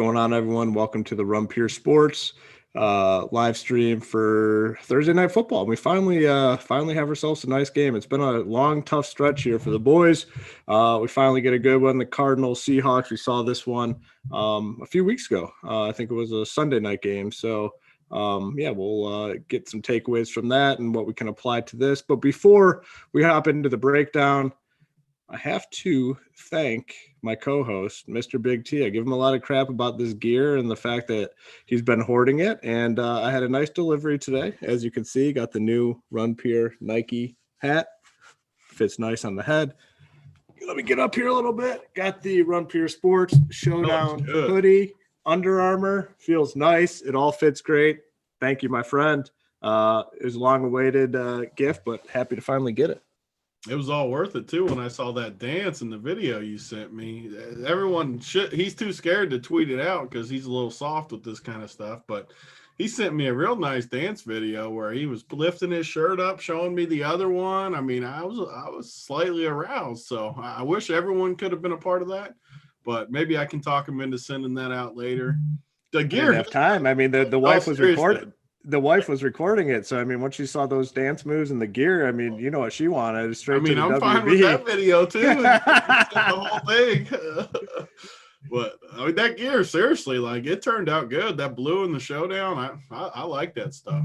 going on, everyone? Welcome to the Rumpier Sports live stream for Thursday Night Football. We finally have ourselves a nice game. It's been a long, tough stretch here for the boys. We finally get a good one. The Cardinals, Seahawks. We saw this one a few weeks ago. I think it was a Sunday night game. So we'll get some takeaways from that and what we can apply to this. But before we hop into the breakdown, I have to thank my co-host, Mr. Big T. I give him a lot of crap about this gear and the fact that he's been hoarding it. And I had a nice delivery today. As you can see, got the new Rumpier Nike hat. Fits nice on the head. Let me get up here a little bit. Got the Rumpier Sports Showdown hoodie. Under Armour. Feels nice. It all fits great. Thank you, my friend. It was a long-awaited gift, but happy to finally get it. It was all worth it, too, when I saw that dance in the video you sent me. He's too scared to tweet it out because he's a little soft with this kind of stuff. But he sent me a real nice dance video where he was lifting his shirt up, showing me the other one. I mean, I was slightly aroused. So I wish everyone could have been a part of that. But maybe I can talk him into sending that out later. The gear. Enough time. I mean, the wife was recording. The wife was recording it, so I mean, once she saw those dance moves and the gear, I mean, you know what she wanted. Straight to the I'm WB. fine with that video too. The whole thing. But I mean, that gear, seriously, like it turned out good. That blue in the showdown, I like that stuff.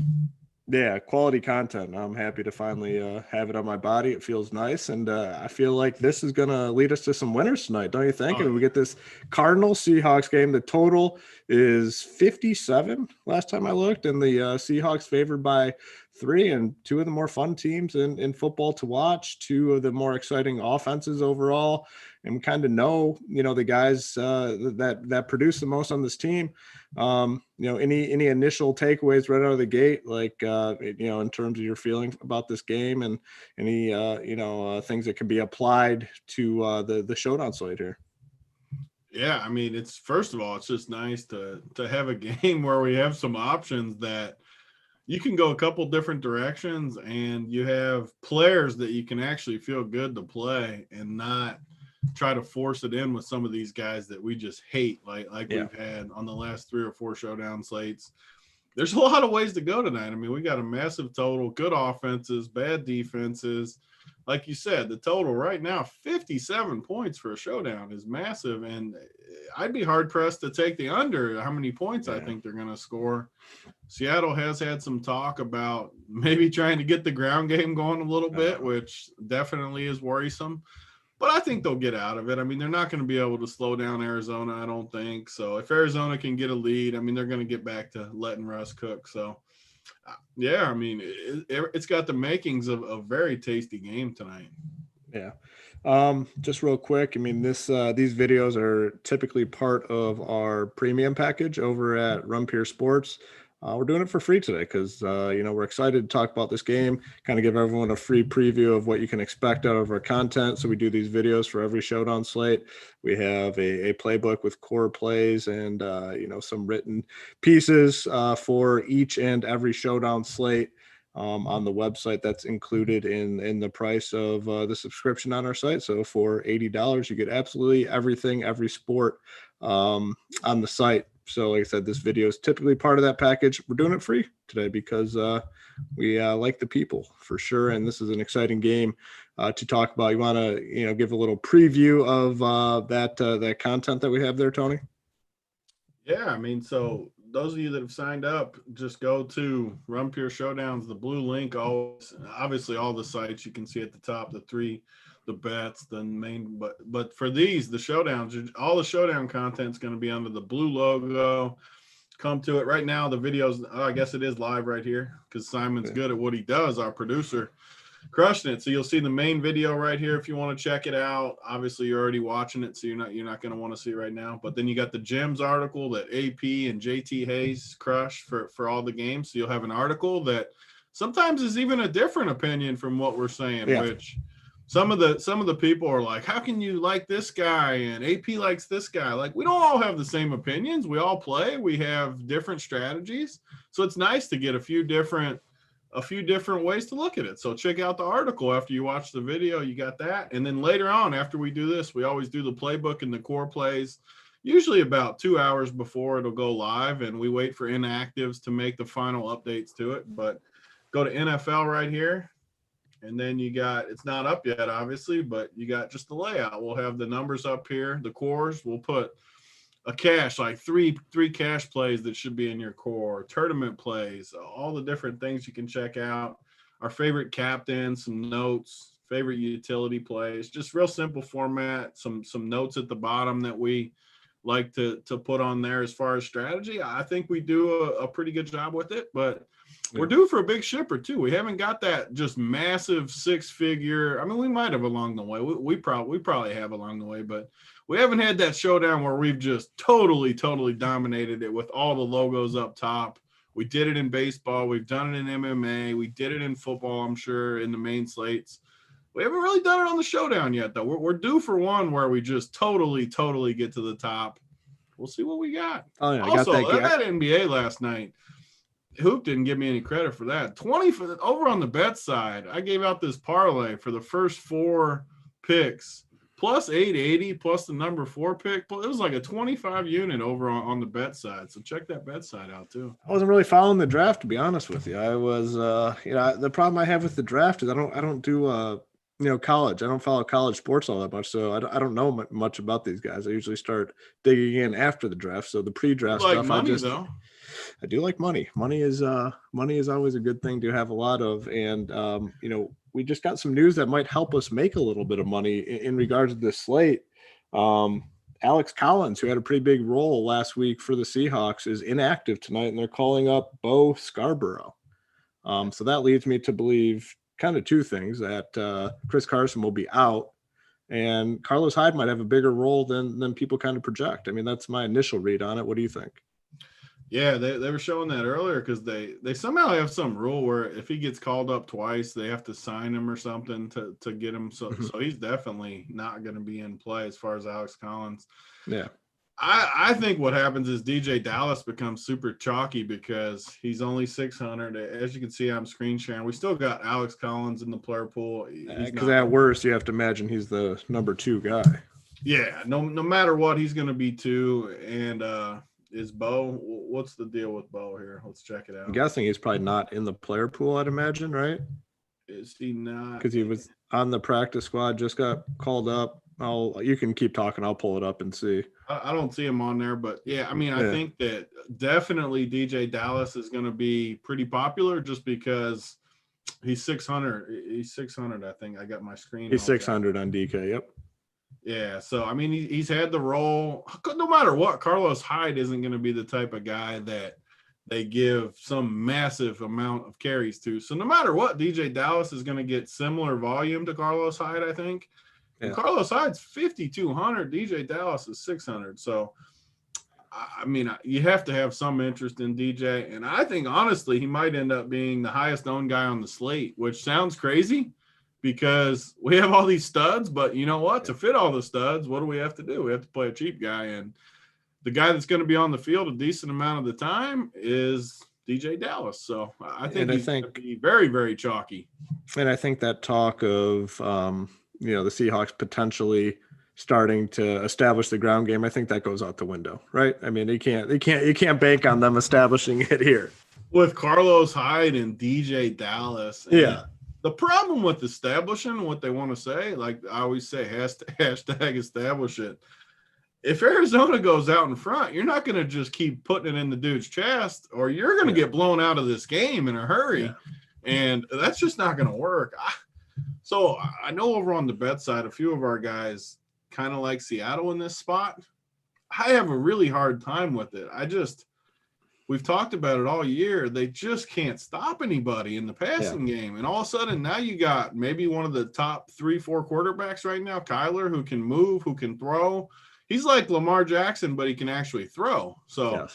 Yeah, quality content. I'm happy to finally have it on my body. It feels nice, and I feel like this is going to lead us to some winners tonight, don't you think? And we get this Cardinals Seahawks game. The total is 57 last time I looked, and the Seahawks favored by 3, and two of the more fun teams in football to watch, two of the more exciting offenses overall, and we kind of know, the guys that produce the most on this team. Any initial takeaways right out of the gate, like, in terms of your feeling about this game and any, things that can be applied to the showdown slate here? Yeah, I mean, first of all, it's just nice to have a game where we have some options that you can go a couple different directions and you have players that you can actually feel good to play and not try to force it in with some of these guys that we just hate, like we've had on the last 3 or 4 showdown slates. There's a lot of ways to go tonight. I mean, we got a massive total, good offenses, bad defenses. Like you said, the total right now, 57 points for a showdown is massive. And I'd be hard-pressed to take the under how many points I think they're going to score. Seattle has had some talk about maybe trying to get the ground game going a little bit, which definitely is worrisome. But I think they'll get out of it. I mean, they're not going to be able to slow down Arizona, I don't think. So if Arizona can get a lead, I mean, they're going to get back to letting Russ cook. So, yeah, I mean, it's got the makings of a very tasty game tonight. Yeah. Just real quick, I mean, these videos are typically part of our premium package over at Rumpier Sports. We're doing it for free today because, we're excited to talk about this game, kind of give everyone a free preview of what you can expect out of our content. So we do these videos for every showdown slate. We have a playbook with core plays and, some written pieces for each and every showdown slate on the website. That's included in the price of the subscription on our site. So for $80, you get absolutely everything, every sport on the site. So like I said, this video is typically part of that package. We're doing it free today because we like the people for sure. And this is an exciting game to talk about. You want to, give a little preview of that content that we have there, Tony? Yeah, I mean, so those of you that have signed up, just go to Rumpier Showdowns, the blue link. Obviously, all the sites you can see at the top, the bets, the main, but for these, the showdowns, all the showdown content is going to be under the blue logo. Come to it right now. The videos, I guess it is live right here because Simon's good at what he does. Our producer crushing it. So you'll see the main video right here if you want to check it out. Obviously, you're already watching it, so you're not going to want to see it right now. But then you got the Gems article that AP and JT Hayes crushed for all the games. So you'll have an article that sometimes is even a different opinion from what we're saying, which some of the people are like, how can you like this guy and AP likes this guy? Like, we don't all have the same opinions. We all play. We have different strategies. So it's nice to get a few different ways to look at it. So check out the article after you watch the video. You got that. And then later on, after we do this, we always do the playbook and the core plays. usually about 2 hours before it'll go live, and we wait for inactives to make the final updates to it. But go to NFL right here, and then you got, it's not up yet, obviously, but you got just the layout. We'll have the numbers up here, the cores. We'll put a cache, like three cache plays that should be in your core, tournament plays, all the different things you can check out. Our favorite captain, some notes, favorite utility plays, just real simple format, some notes at the bottom that we like to put on there as far as strategy. I think we do a pretty good job with it, but we're due for a big shipper too. We haven't got that just massive 6-figure. I mean, we might have along the way. We probably have along the way, but we haven't had that showdown where we've just totally dominated it with all the logos up top. We did it in baseball. We've done it in MMA. We did it in football, I'm sure, in the main slates. We haven't really done it on the showdown yet, though. We're due for one where we just totally get to the top. We'll see what we got. Oh, yeah, Also, that NBA last night, Hoop didn't give me any credit for that. 20 for over on the bet side. I gave out this parlay for the first 4 picks, plus 880, plus the number 4 pick. It was like a 25 unit over on the bet side. So check that bet side out too. I wasn't really following the draft, to be honest with you. I was, the problem I have with the draft is I don't do college. I don't follow college sports all that much, so I don't know much about these guys. I usually start digging in after the draft. So the pre-draft stuff, though. I do like money. Money is always a good thing to have a lot of, and we just got some news that might help us make a little bit of money in regards to this slate. Alex Collins, who had a pretty big role last week for the Seahawks, is inactive tonight, and they're calling up Bo Scarborough. So that leads me to believe kind of 2 things: that Chris Carson will be out, and Carlos Hyde might have a bigger role than people kind of project. I mean, that's my initial read on it. What do you think? Yeah, they were showing that earlier because they somehow have some rule where if he gets called up twice, they have to sign him or something to get him. So he's definitely not going to be in play as far as Alex Collins. Yeah. I think what happens is DJ Dallas becomes super chalky because he's only 600. As you can see, I'm screen sharing. We still got Alex Collins in the player pool. Because at worst, you have to imagine he's the number 2 guy. Yeah, no matter what, he's going to be 2. And is Bo? What's the deal with Bo here? Let's check it out. I'm guessing he's probably not in the player pool, I'd imagine, right? Is he not? Because he was on the practice squad, just got called up. You can keep talking. I'll pull it up and see. I don't see him on there, but yeah, I mean, I think that definitely DJ Dallas is going to be pretty popular just because he's 600. He's 600, I think. I got my screen. He's 600 on DK. Yep. Yeah, so I mean, he's had the role. No matter what, Carlos Hyde isn't going to be the type of guy that they give some massive amount of carries to. So no matter what, DJ Dallas is going to get similar volume to Carlos Hyde, I think. Yeah. And Carlos Hyde's 5,200. DJ Dallas is 600. So, I mean, you have to have some interest in DJ. And I think, honestly, he might end up being the highest owned guy on the slate, which sounds crazy because we have all these studs. But you know what? To fit all the studs, what do we have to do? We have to play a cheap guy. And the guy that's going to be on the field a decent amount of the time is DJ Dallas. So I think he's going to be very, very chalky. And I think that talk of, the Seahawks potentially starting to establish the ground game, I think that goes out the window, right? I mean, you can't bank on them establishing it here. With Carlos Hyde and DJ Dallas. Yeah. The problem with establishing what they want to say, like I always say, hashtag establish it. If Arizona goes out in front, you're not going to just keep putting it in the dude's chest, or you're going to get blown out of this game in a hurry. Yeah. And that's just not going to work. So I know over on the bet side, a few of our guys kind of like Seattle in this spot. I have a really hard time with it. We've talked about it all year. They just can't stop anybody in the passing game. And all of a sudden now you got maybe one of the top 3-4 quarterbacks right now, Kyler, who can move, who can throw. He's like Lamar Jackson, but he can actually throw. So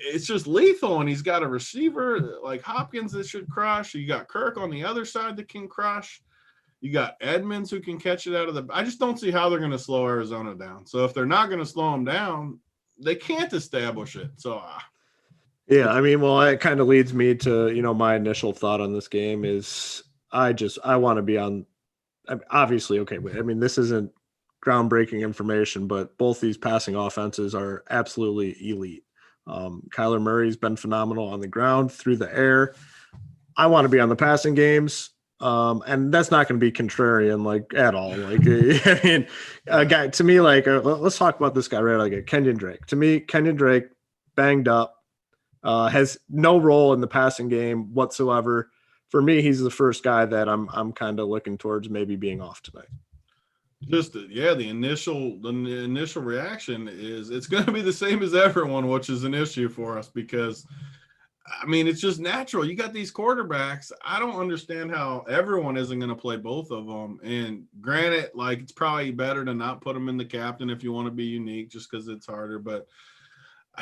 it's just lethal. And he's got a receiver like Hopkins that should crush. You got Kirk on the other side that can crush. You got Edmonds who can catch it out of the – I just don't see how they're going to slow Arizona down. So if they're not going to slow them down, they can't establish it. So yeah, I mean, well, it kind of leads me to, my initial thought on this game is I want to be on – obviously, okay, I mean, this isn't groundbreaking information, but both these passing offenses are absolutely elite. Kyler Murray's been phenomenal on the ground, through the air. I want to be on the passing games. And that's not going to be contrarian, like, at all. Like, I mean, a guy to me, like, let's talk about this guy right away. Kenyon Drake. To me, Kenyon Drake, banged up, has no role in the passing game whatsoever. For me, he's the first guy that I'm kind of looking towards maybe being off tonight. Just the initial reaction is it's going to be the same as everyone, which is an issue for us because, I mean, it's just natural. You got these quarterbacks. I don't understand how everyone isn't going to play both of them. And granted, like, it's probably better to not put them in the captain if you want to be unique, just because it's harder. But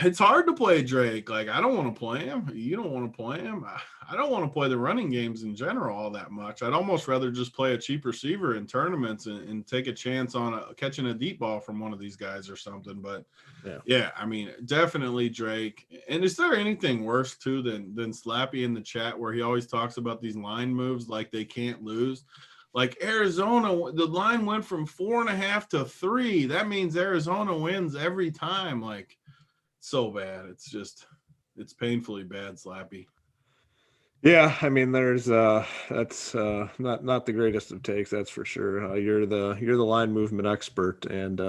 it's hard to play Drake. Like, I don't want to play him. You don't want to play him. I don't want to play the running games in general all that much. I'd almost rather just play a cheap receiver in tournaments and take a chance on catching a deep ball from one of these guys or something. But yeah, I mean, definitely Drake. And is there anything worse too than Slappy in the chat where he always talks about these line moves like they can't lose? Like Arizona, the line went from 4.5 to 3. That means Arizona wins every time. Like, so bad. It's painfully bad, Slappy. Yeah, I mean, there's that's not the greatest of takes, that's for sure. You're the line movement expert, and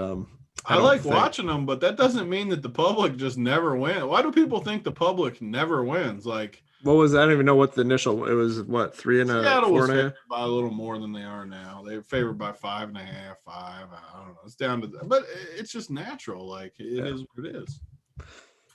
I like watching them, but that doesn't mean that the public just never wins. Why do people think the public never wins? Like, what was I don't even know what the initial. It was what, 3 and a Seattle 4 was and a half? favored by a little more than they are now. They were favored by 5.5, 5. I don't know. It's down to that, but it's just natural. Like, it is what it is.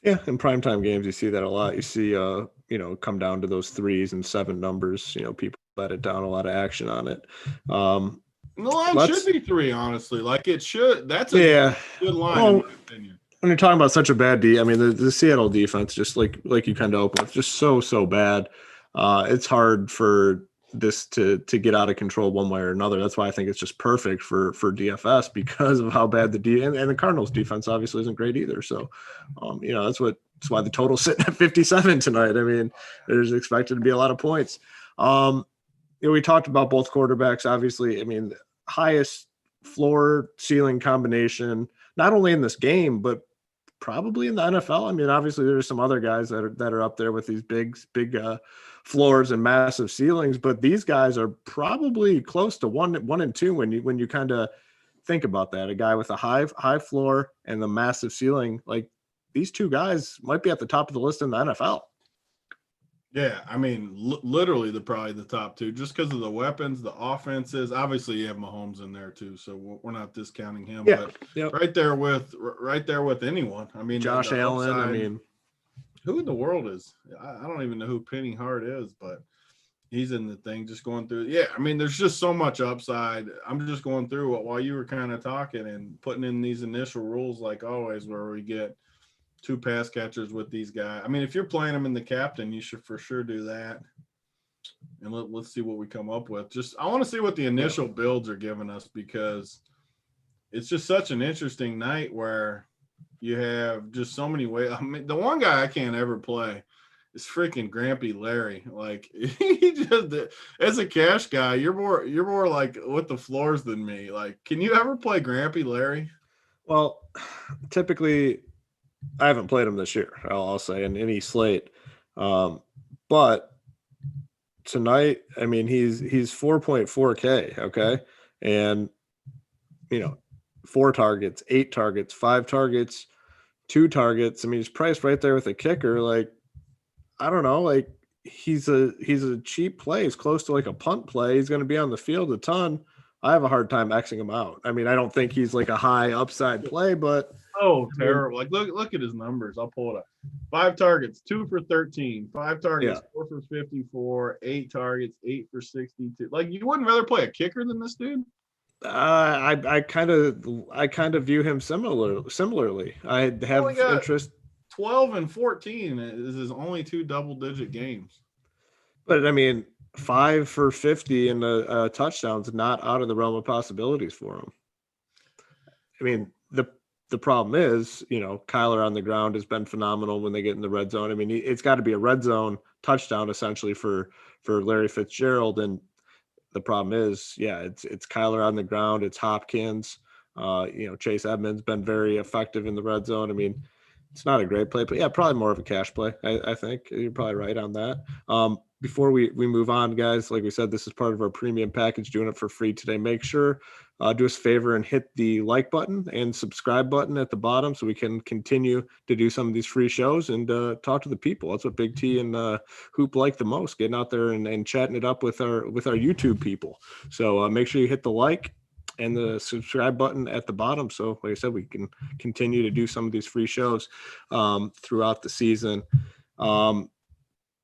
Yeah, in primetime games, you see that a lot. You see, come down to those 3s and 7 numbers. People let it down, a lot of action on it. And the line should be 3, honestly. Like, it should. That's a good line, in my opinion. When you're talking about such a bad I mean, the Seattle defense, just like you kind of open with, just so bad. It's hard for this to get out of control one way or another. That's why I think it's just perfect for DFS because of how bad and the Cardinals defense obviously isn't great either. So, that's why the total's sitting at 57 tonight. I mean, there's expected to be a lot of points. We talked about both quarterbacks, obviously. I mean, highest floor ceiling combination, not only in this game, but probably in the NFL. I mean, obviously there's some other guys that are up there with these big floors and massive ceilings, but these guys are probably close to 1 and 2 when you kind of think about that. A guy with a high floor and the massive ceiling, like, these two guys might be at the top of the list in the NFL. Yeah, I mean, literally probably the top 2, just because of the weapons, the offenses. Obviously, you have Mahomes in there too, so we're not discounting him. Yeah, but right there with anyone. I mean, Josh Allen. Upside, I mean, who in the world is? I don't even know who Penny Hart is, but he's in the thing. Just going through. Yeah, I mean, there's just so much upside. I'm just going through it while you were kind of talking and putting in these initial rules, like always, where we get 2 pass catchers with these guys. I mean, if you're playing them in the captain, you should for sure do that. And let's see what we come up with. I want to see what the initial builds are giving us, because it's just such an interesting night where you have just so many ways. I mean, the one guy I can't ever play is freaking Grampy Larry. Like, he just, as a cash guy, you're more like with the floors than me. Like, can you ever play Grampy Larry? Well, typically I haven't played him this year, I'll say, in any slate. But tonight, I mean, he's 4.4K, okay? And, 4 targets, 8 targets, 5 targets, 2 targets. I mean, he's priced right there with a kicker. Like, I don't know, like, he's a cheap play. He's close to like a punt play. He's going to be on the field a ton. I have a hard time Xing him out. I mean, I don't think he's like a high upside play, but terrible. Like, look at his numbers. I'll pull it up. 5 targets, 2 for 13, 5 targets, 4 for 54, 8 targets, 8 for 62. Like, you wouldn't rather play a kicker than this dude? I kind of view him similarly. I have interest. 12 and 14 is his only 2 double-digit games. But I mean, 5 for 50 and a touchdown's not out of the realm of possibilities for him. I mean, the problem is, Kyler on the ground has been phenomenal when they get in the red zone. I mean, it's got to be a red zone touchdown essentially for Larry Fitzgerald. And the problem is, it's Kyler on the ground. It's Hopkins. Chase Edmonds been very effective in the red zone. I mean, it's not a great play, but yeah, probably more of a cash play. I think you're probably right on that. Before we move on, guys, like we said, this is part of our premium package, doing it for free today. Make sure do us a favor and hit the like button and subscribe button at the bottom so we can continue to do some of these free shows and talk to the people. That's what Big T and Hoop like the most, getting out there and chatting it up with our YouTube people. So make sure you hit the like and the subscribe button at the bottom. So like I said, we can continue to do some of these free shows throughout the season.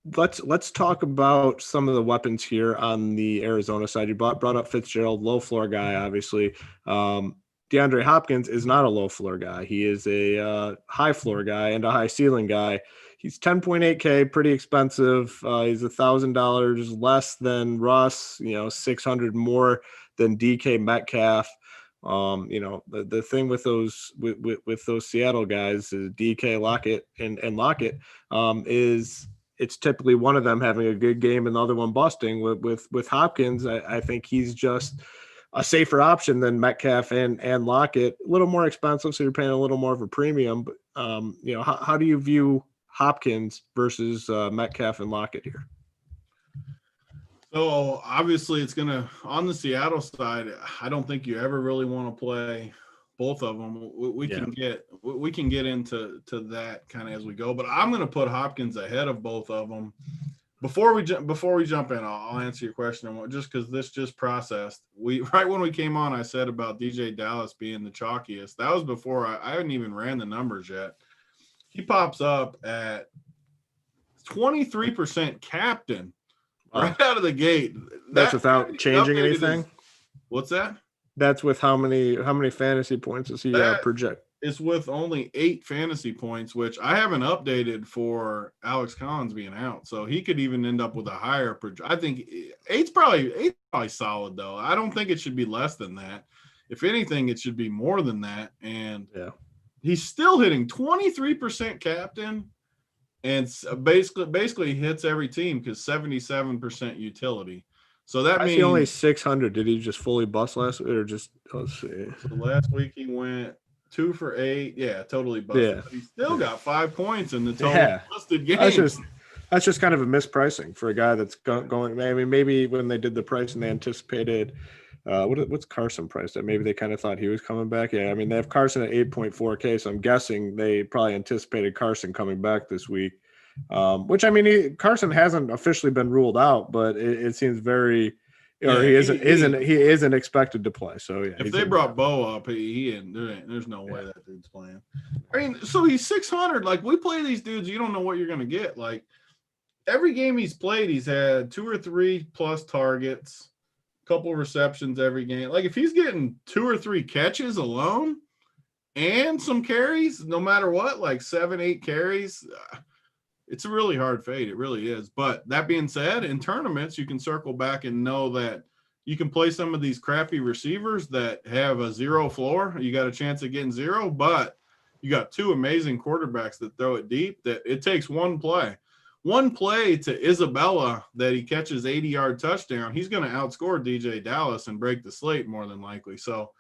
Let's talk about some of the weapons here on the Arizona side. You brought up Fitzgerald, low floor guy, obviously. DeAndre Hopkins is not a low floor guy. He is a high floor guy and a high ceiling guy. He's 10.8K, pretty expensive. He's $1,000 less than Russ, $600 more than DK Metcalf. The thing with those with those Seattle guys is DK, Lockett, and Lockett is it's typically one of them having a good game and the other one busting. With Hopkins, I think he's just a safer option than Metcalf and Lockett. A little more expensive, so you're paying a little more of a premium. But how do you view Hopkins versus Metcalf and Lockett here? So obviously it's on the Seattle side, I don't think you ever really want to play both of them. We can get into that kind of as we go, but I'm going to put Hopkins ahead of both of them. Before we jump in, I'll answer your question just because this just processed. Right when we came on, I said about DJ Dallas being the chalkiest. That was before I hadn't even ran the numbers yet. He pops up at 23% captain. Right out of the gate. That's without changing anything. What's that? That's with how many fantasy points does he project? It's with only 8 fantasy points, which I haven't updated for Alex Collins being out. So he could even end up with a higher I think 8's probably solid though. I don't think it should be less than that. If anything, it should be more than that. And he's still hitting 23% captain. And basically hits every team because 77% utility. So that means only 600. Did he just fully bust last week or just let's see? So last week he went 2 for 8. Yeah, totally busted. Yeah. But he still got 5 points in the total busted game. That's just kind of a mispricing for a guy that's going. I mean, maybe when they did the price and they anticipated. What's Carson priced at? Maybe they kind of thought he was coming back. Yeah, I mean, they have Carson at 8.4K, so I'm guessing they probably anticipated Carson coming back this week. Which I mean, Carson hasn't officially been ruled out, but it seems very, he isn't expected to play. So yeah, if they brought Bo up, there's no way that dude's playing. I mean, so he's 600. Like we play these dudes, you don't know what you're gonna get. Like every game he's played, he's had 2 or 3 plus targets. Couple receptions every game. Like if he's getting 2 or 3 catches alone and some carries, no matter what, like 7-8 carries, it's a really hard fade. It really is. But that being said, in tournaments, you can circle back and know that you can play some of these crappy receivers that have a 0 floor. You got a chance of getting 0, but you got 2 amazing quarterbacks that throw it deep. That it takes one play to Isabella that he catches 80-yard touchdown. He's going to outscore DJ Dallas and break the slate more than likely. So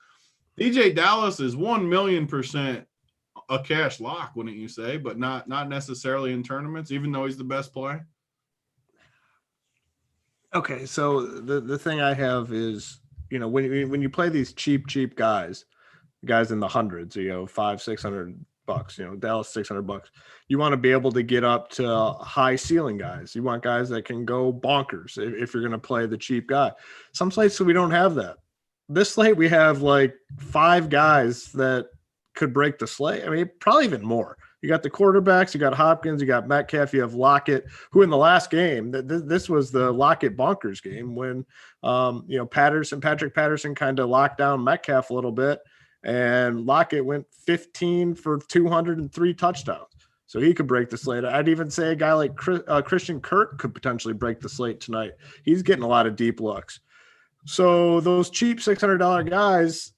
DJ Dallas is 1,000,000% a cash lock, wouldn't you say? But not necessarily in tournaments, even though he's the best play. Okay, so the thing I have is, when you play these cheap guys in the hundreds, $500-600. Dallas $600. You want to be able to get up to high ceiling guys. You want guys that can go bonkers if you're going to play the cheap guy. Some slates we don't have that. This slate we have like 5 guys that could break the slate. I mean, probably even more. You got the quarterbacks, you got Hopkins, you got Metcalf, you have Lockett, who in the last game, this was the Lockett bonkers game when Patrick Patterson kind of locked down Metcalf a little bit. And Lockett went 15 for 203 touchdowns. So he could break the slate. I'd even say a guy like Christian Kirk could potentially break the slate tonight. He's getting a lot of deep looks. So those cheap $600 guys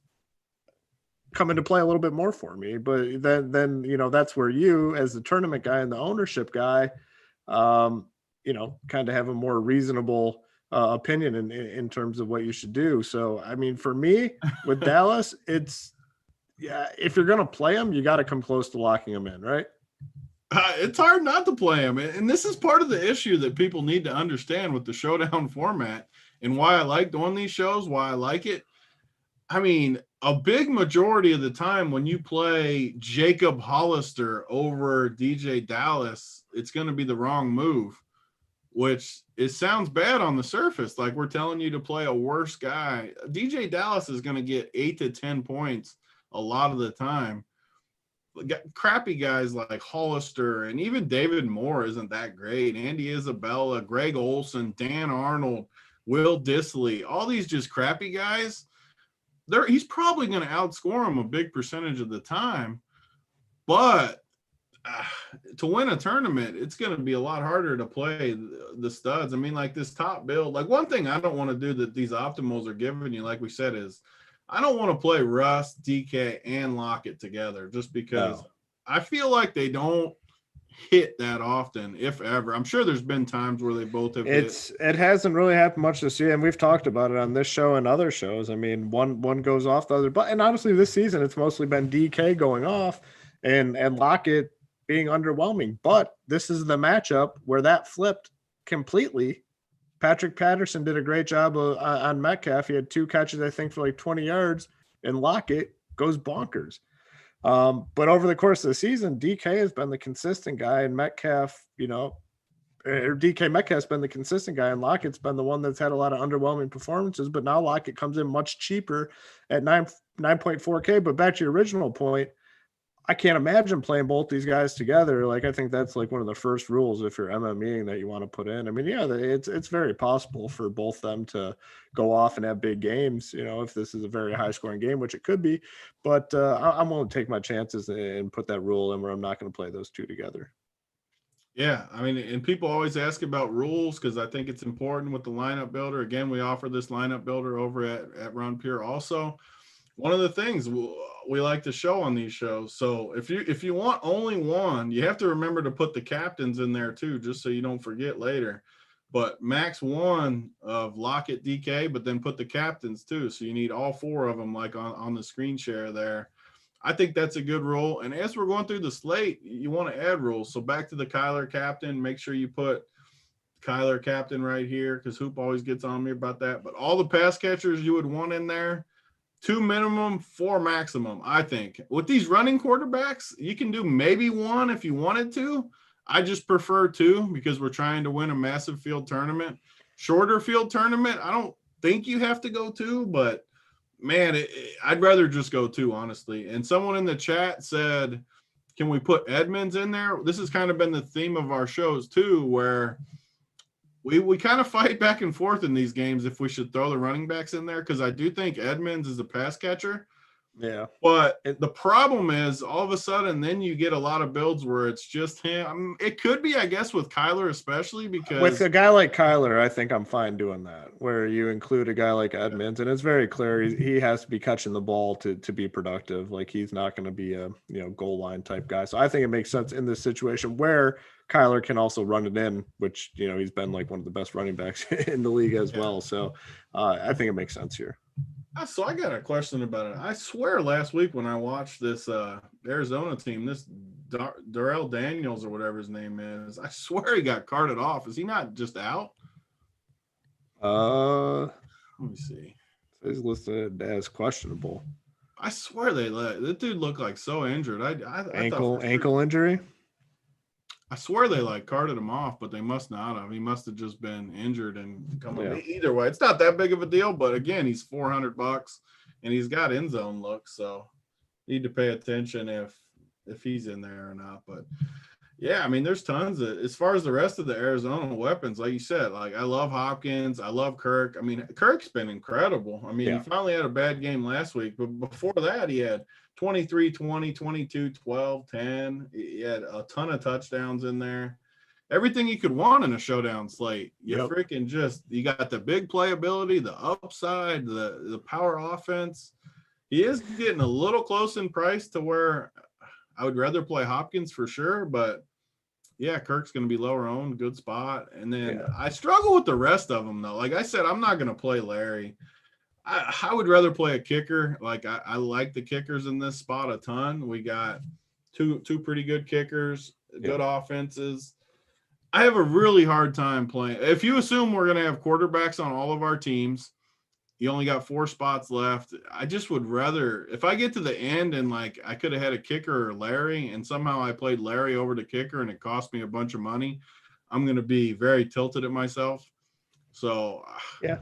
come into play a little bit more for me. But then that's where you, as the tournament guy and the ownership guy, kind of have a more reasonable opinion in terms of what you should do. So, I mean, for me with Dallas, it's yeah, if you're going to play him, you got to come close to locking him in, right? It's hard not to play him. And this is part of the issue that people need to understand with the showdown format and why I like doing these shows, why I like it. I mean, a big majority of the time when you play Jacob Hollister over DJ Dallas, it's going to be the wrong move, which it sounds bad on the surface. Like we're telling you to play a worse guy. DJ Dallas is going to get 8 to 10 points a lot of the time. Crappy guys like Hollister and even David Moore isn't that great. Andy Isabella, Greg Olson, Dan Arnold, Will Dissly, all these just crappy guys. He's probably going to outscore them a big percentage of the time. But to win a tournament, it's going to be a lot harder to play the studs. I mean, like this top build, like one thing I don't want to do that these optimals are giving you, like we said, is I don't want to play Russ, DK, and Lockett together just because I feel like they don't hit that often, if ever. I'm sure there's been times where they both have hit. It hasn't really happened much this year, and we've talked about it on this show and other shows. I mean, one goes off the other, but and honestly, this season it's mostly been DK going off and Lockett being underwhelming. But this is the matchup where that flipped completely. Patrick Patterson did a great job on Metcalf. He had 2 catches, I think, for like 20 yards, and Lockett goes bonkers. But over the course of the season, DK has been the consistent guy, and Metcalf, DK Metcalf's been the consistent guy, and Lockett's been the one that's had a lot of underwhelming performances. But now Lockett comes in much cheaper at 9.4K. But back to your original point, I can't imagine playing both these guys together. Like, I think that's like one of the first rules if you're MMEing that you want to put in. I mean, yeah, it's very possible for both them to go off and have big games, if this is a very high scoring game, which it could be. But I'm willing to take my chances and put that rule in where I'm not going to play those two together. Yeah, I mean, and people always ask about rules because I think it's important with the lineup builder. Again, we offer this lineup builder over at Run Pure also. One of the things we like to show on these shows. So if you want only one, you have to remember to put the captains in there too, just so you don't forget later. But max 1 of Lockett, DK, but then put the captains too. So you need all 4 of them like on the screen share there. I think that's a good rule. And as we're going through the slate, you want to add rules. So back to the Kyler captain, make sure you put Kyler captain right here because Hoop always gets on me about that. But all the pass catchers you would want in there, 2 minimum, 4 maximum, I think. With these running quarterbacks, you can do maybe 1 if you wanted to. I just prefer 2 because we're trying to win a massive field tournament. Shorter field tournament, I don't think you have to go 2, but, man, I'd rather just go 2, honestly. And someone in the chat said, can we put Edmonds in there? This has kind of been the theme of our shows, too, where – we kind of fight back and forth in these games if we should throw the running backs in there because I do think Edmonds is a pass catcher. Yeah. But the problem is all of a sudden then you get a lot of builds where it's just him. It could be, I guess, with Kyler especially because – with a guy like Kyler, I think I'm fine doing that, where you include a guy like Edmonds. And it's very clear he has to be catching the ball to be productive. Like he's not going to be a goal line type guy. So I think it makes sense in this situation where – Kyler can also run it in, which, he's been like one of the best running backs in the league as well. So I think it makes sense here. So I got a question about it. I swear last week when I watched this Arizona team, this Darrell Daniels or whatever his name is, I swear he got carted off. Is he not just out? Let me see. He's listed as questionable. I swear that dude looked like so injured. Ankle injury? I swear they carted him off, but they must not have. He must have just been injured and come on. Either way, it's not that big of a deal. But again, he's $400 and he's got end zone look, so need to pay attention if he's in there or not. But yeah, I mean, there's tons of as far as the rest of the Arizona weapons, like you said. Like I love Hopkins, I love Kirk. I mean, Kirk's been incredible. I mean, he finally had a bad game last week, but before that, he had 23, 20, 22, 12, 10. He had a ton of touchdowns in there. Everything you could want in a showdown slate. You got the big playability, the upside, the power offense. He is getting a little close in price to where I would rather play Hopkins for sure, but yeah, Kirk's going to be lower owned, good spot. And then I struggle with the rest of them though. Like I said, I'm not going to play Larry. I would rather play a kicker. Like I like the kickers in this spot a ton. We got two pretty good kickers, good offenses. I have a really hard time playing. If you assume we're going to have quarterbacks on all of our teams, you only got 4 spots left. I just would rather, if I get to the end and like I could have had a kicker or Larry and somehow I played Larry over the kicker and it cost me a bunch of money, I'm going to be very tilted at myself. So yeah,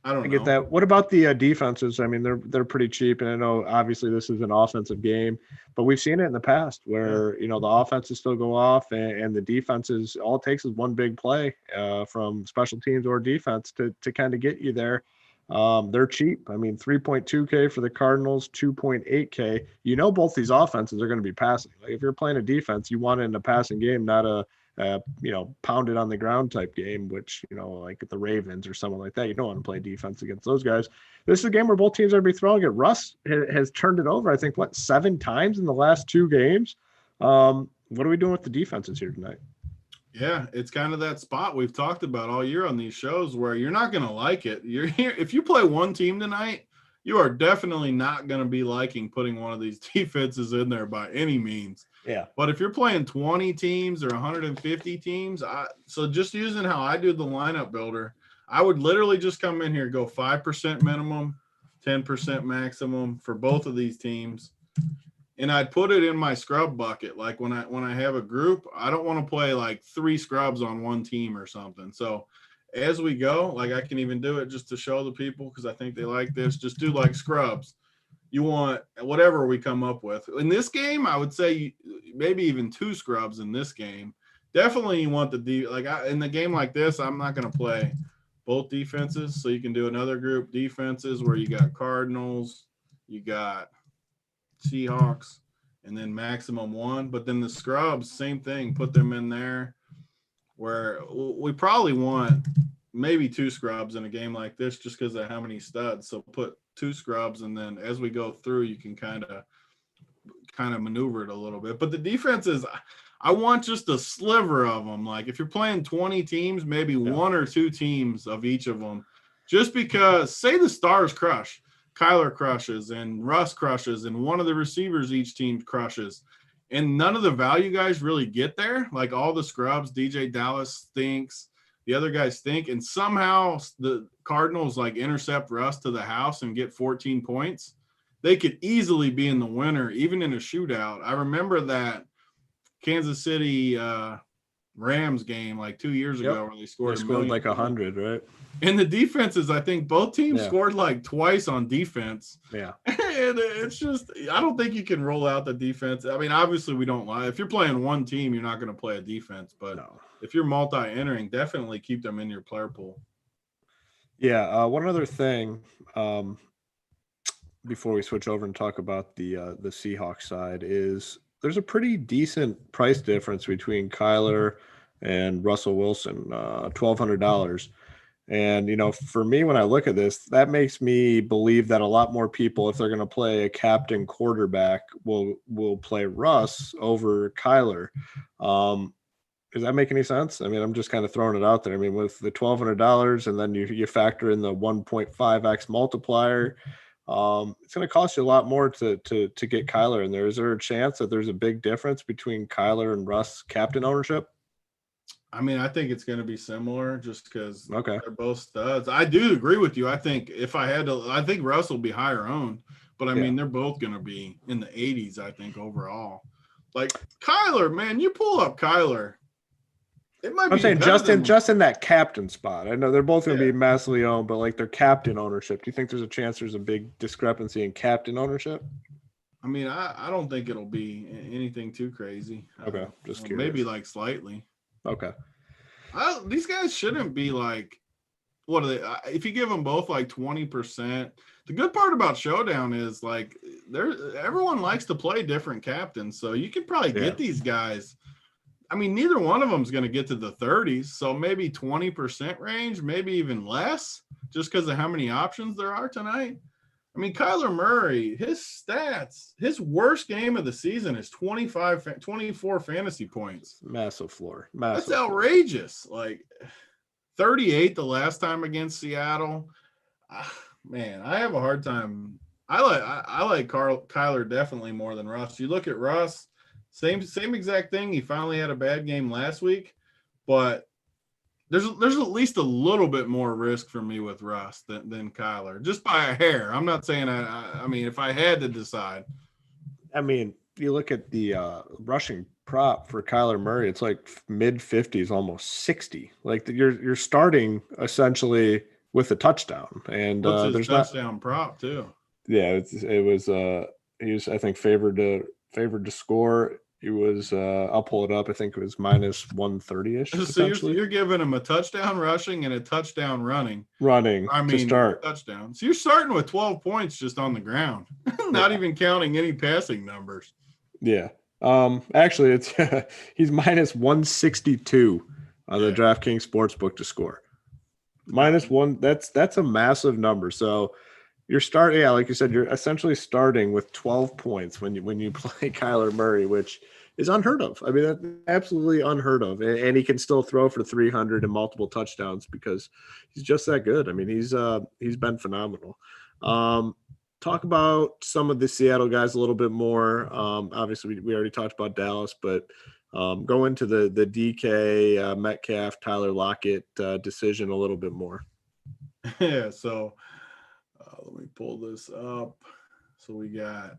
I don't know. get that. What about the defenses? I mean, they're pretty cheap, and I know obviously this is an offensive game, but we've seen it in the past where the offenses still go off, and the defenses, all it takes is one big play from special teams or defense to kind of get you there. They're cheap. I mean, 3.2K for the Cardinals, 2.8K. Both these offenses are going to be passing. Like if you're playing a defense, you want it in a passing game, not a pounded on the ground type game, which, like the Ravens or someone like that. You don't want to play defense against those guys. This is a game where both teams are going to be throwing it. Russ has turned it over, I think, 7 times in the last 2 games. What are we doing with the defenses here tonight? Yeah, it's kind of that spot we've talked about all year on these shows where you're not going to like it. You're here. If you play one team tonight, you are definitely not going to be liking putting one of these defenses in there by any means. Yeah. But if you're playing 20 teams or 150 teams, so just using how I do the lineup builder, I would literally just come in here, go 5% minimum, 10% maximum for both of these teams. And I'd put it in my scrub bucket. Like when I have a group, I don't want to play like 3 scrubs on one team or something. So as we go, like I can even do it just to show the people because I think they like this. Just do like scrubs. You want whatever we come up with. In this game, I would say maybe even 2 scrubs in this game. Definitely you want in the game like this, I'm not going to play both defenses. So you can do another group defenses where you got Cardinals, you got Seahawks, and then maximum 1. But then the scrubs, same thing. Put them in there where we probably want maybe 2 scrubs in a game like this just because of how many studs. So put 2 scrubs, and then as we go through, you can kind of maneuver it a little bit. But the defenses, I want just a sliver of them. Like if you're playing 20 teams, maybe 1 or 2 teams of each of them, just because say the stars crush. Kyler crushes and Russ crushes and one of the receivers each team crushes. And none of the value guys really get there. Like all the scrubs, DJ Dallas stinks. The other guys stink. And somehow the Cardinals like intercept Russ to the house and get 14 points. They could easily be in the winner, even in a shootout. I remember that Kansas City Rams game like 2 years ago where they scored like 100, right? And the defenses, I think both teams scored like twice on defense. Yeah. And it's just, I don't think you can roll out the defense. I mean, obviously we don't lie. If you're playing one team, you're not going to play a defense. But if you're multi-entering, definitely keep them in your player pool. Yeah. One other thing before we switch over and talk about the Seahawks side is there's a pretty decent price difference between Kyler and Russell Wilson, $1,200. And, for me, when I look at this, that makes me believe that a lot more people, if they're going to play a captain quarterback, will play Russ over Kyler. Does that make any sense? I mean, I'm just kind of throwing it out there. I mean, with the $1,200 and then you factor in the 1.5x multiplier, it's going to cost you a lot more to get Kyler in there. Is there a chance that there's a big difference between Kyler and Russ captain ownership? I mean, I think it's going to be similar just because they're both studs. I do agree with you. I think I think Russ will be higher owned, but I mean, they're both going to be in the 80s, I think, overall. Like Kyler, man, you pull up Kyler. It might be. I'm saying just in that captain spot. I know they're both going to be massively owned, but like their captain ownership. Do you think there's a chance there's a big discrepancy in captain ownership? I mean, I don't think it'll be anything too crazy. Okay, just curious. Maybe like slightly. Okay. These guys shouldn't be like, what are they? If you give them both like 20%, the good part about Showdown is like everyone likes to play different captains. So you can probably get these guys. I mean, neither one of them is going to get to the 30s. So maybe 20% range, maybe even less, just because of how many options there are tonight. I mean, Kyler Murray, his stats, his worst game of the season is 24 fantasy points. Massive floor. That's outrageous. Like 38 the last time against Seattle. man, I have a hard time. I like Kyler definitely more than Russ. You look at Russ, same exact thing. He finally had a bad game last week, but there's at least a little bit more risk for me with Russ than Kyler, just by a hair. I'm not saying I mean, if I had to decide. I mean, you look at the rushing prop for Kyler Murray, it's like mid 50s, almost 60. Like you're starting essentially with a touchdown, and What's his there's touchdown prop too? Yeah, it was he was, I think, favored to score. He was I'll pull it up. I think it was minus 130-ish So potentially. you're giving him a touchdown rushing and a touchdown running. Running I mean, to start. touchdown. So you're starting with 12 points just on the ground, not even counting any passing numbers. Yeah. Actually, it's he's minus 162 on the DraftKings Sportsbook to score. Minus one. That's a massive number. So you're starting, like you said, you're essentially starting with 12 points when you play Kyler Murray, which is unheard of. I mean, that's absolutely unheard of. And he can still throw for 300 and multiple touchdowns because he's just that good. I mean, he's been phenomenal. Talk about some of the Seattle guys a little bit more. Obviously, we already talked about Dallas, but go into the DK, Metcalf, Tyler Lockett decision a little bit more. Yeah, so let me pull this up. So we got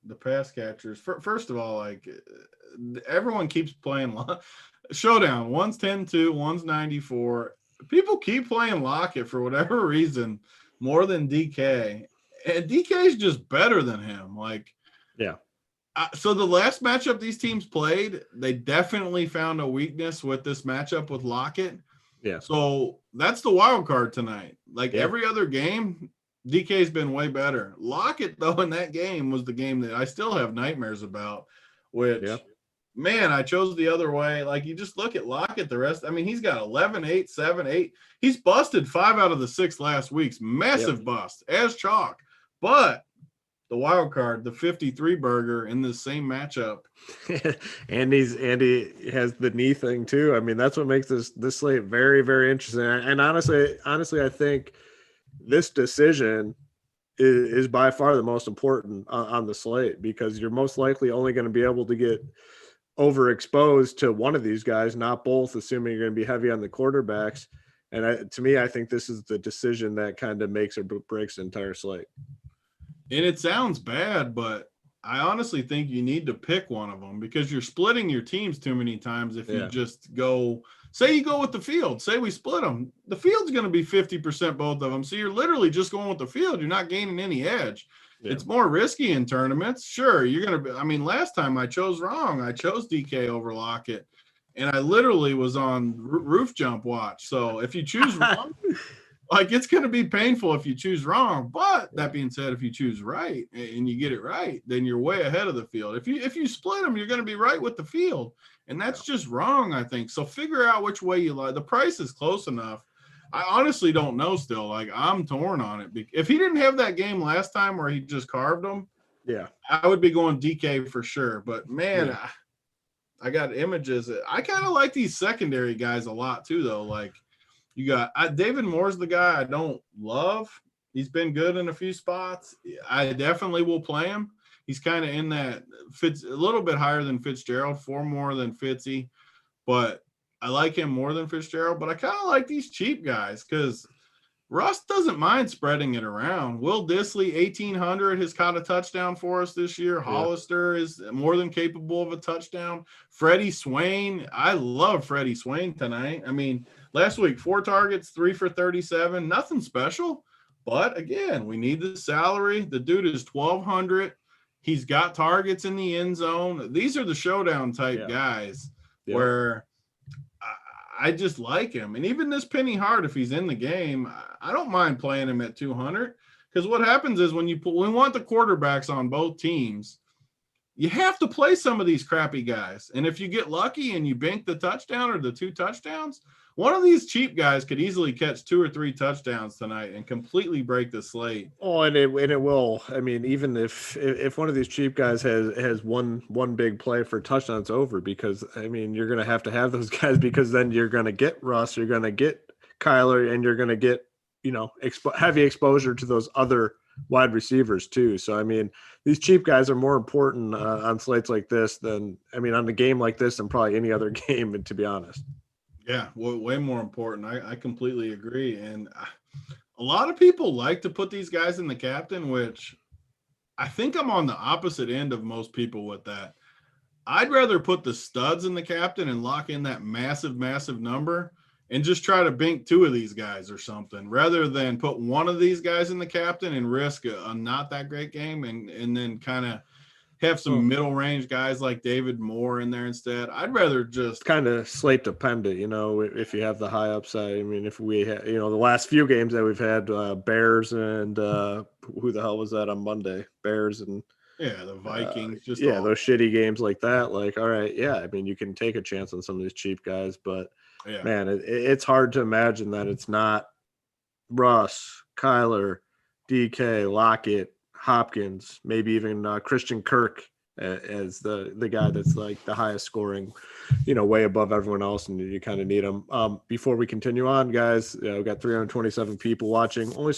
the pass catchers. First of all, like everyone keeps playing Showdown. One's 10-2, one's 94. People keep playing Lockett for whatever reason more than DK. And DK is just better than him. Like, yeah. So the last matchup these teams played, they definitely found a weakness with this matchup with Lockett. Yeah. So that's the wild card tonight. Like every other game, DK's been way better. Lockett, though, in that game was the game that I still have nightmares about, which, man, I chose the other way. Like, you just look at Lockett the rest. I mean, he's got 11, 8, 7, 8. He's busted 5 out of the 6 last weeks. Massive bust, as chalk. But the wild card, the 53 burger in this same matchup. and he has the knee thing too. I mean, that's what makes this slate very, very interesting. And honestly, I think this decision is by far the most important on the slate, because you're most likely only going to be able to get overexposed to one of these guys, not both, assuming you're going to be heavy on the quarterbacks. And to me, I think this is the decision that kind of makes or breaks the entire slate. And it sounds bad, but I honestly think you need to pick one of them, because you're splitting your teams too many times. If you just go, say you go with the field, say we split them, the field's going to be 50% both of them. So you're literally just going with the field. You're not gaining any edge. Yeah. It's more risky in tournaments. Sure, you're going to be, I mean, last time I chose wrong. I chose DK over Lockett, and I literally was on roof jump watch. So if you choose wrong, like, it's going to be painful if you choose wrong. But that being said, if you choose right and you get it right, then you're way ahead of the field. If you split them, you're going to be right with the field. And that's just wrong, I think. So figure out which way you like. The price is close enough. I honestly don't know still. Like, I'm torn on it. If he didn't have that game last time where he just carved them, I would be going DK for sure. But, man, I got images. I kind of like these secondary guys a lot too, though. Like, you got David Moore's the guy I don't love. He's been good in a few spots. I definitely will play him. He's kind of in that fits a little bit higher than Fitzgerald, 4 more than Fitzy, but I like him more than Fitzgerald. But I kind of like these cheap guys because Russ doesn't mind spreading it around. Will Dissly, 1,800, has caught a touchdown for us this year. Hollister is more than capable of a touchdown. Freddie Swain, I love Freddie Swain tonight. I mean, last week, 4 targets, 3 for 37, nothing special. But again, we need the salary. The dude is 1,200. He's got targets in the end zone. These are the showdown type guys where I just like him. And even this Penny Hart, if he's in the game, I don't mind playing him at 200, because what happens is when we want the quarterbacks on both teams, you have to play some of these crappy guys. And if you get lucky and you bank the touchdown or the 2 touchdowns, one of these cheap guys could easily catch 2 or 3 touchdowns tonight and completely break the slate. Oh, and it will. I mean, even if one of these cheap guys has one big play for touchdowns, over, because I mean, you're going to have those guys, because then you're going to get Russ, you're going to get Kyler, and you're going to get heavy exposure to those other wide receivers too. So, I mean, these cheap guys are more important on slates like this on a game like this than probably any other game, to be honest. Yeah, way more important. I completely agree. And a lot of people like to put these guys in the captain, which I think I'm on the opposite end of most people with that. I'd rather put the studs in the captain and lock in that massive, massive number and just try to bink 2 of these guys or something, rather than put one of these guys in the captain and risk a not that great game and then kind of have some middle range guys like David Moore in there instead. I'd rather just kind of slate dependent, if you have the high upside. I mean, if we have, the last few games that we've had, Bears and who the hell was that on Monday? Bears and the Vikings. Those shitty games like that. Like, all right, yeah. I mean, you can take a chance on some of these cheap guys, but man, it's hard to imagine that it's not Russ, Kyler, DK, Lockett, Hopkins, maybe even Christian Kirk as the guy that's like the highest scoring, way above everyone else, and you kind of need him. Before we continue on, guys, we've got 327 people watching, only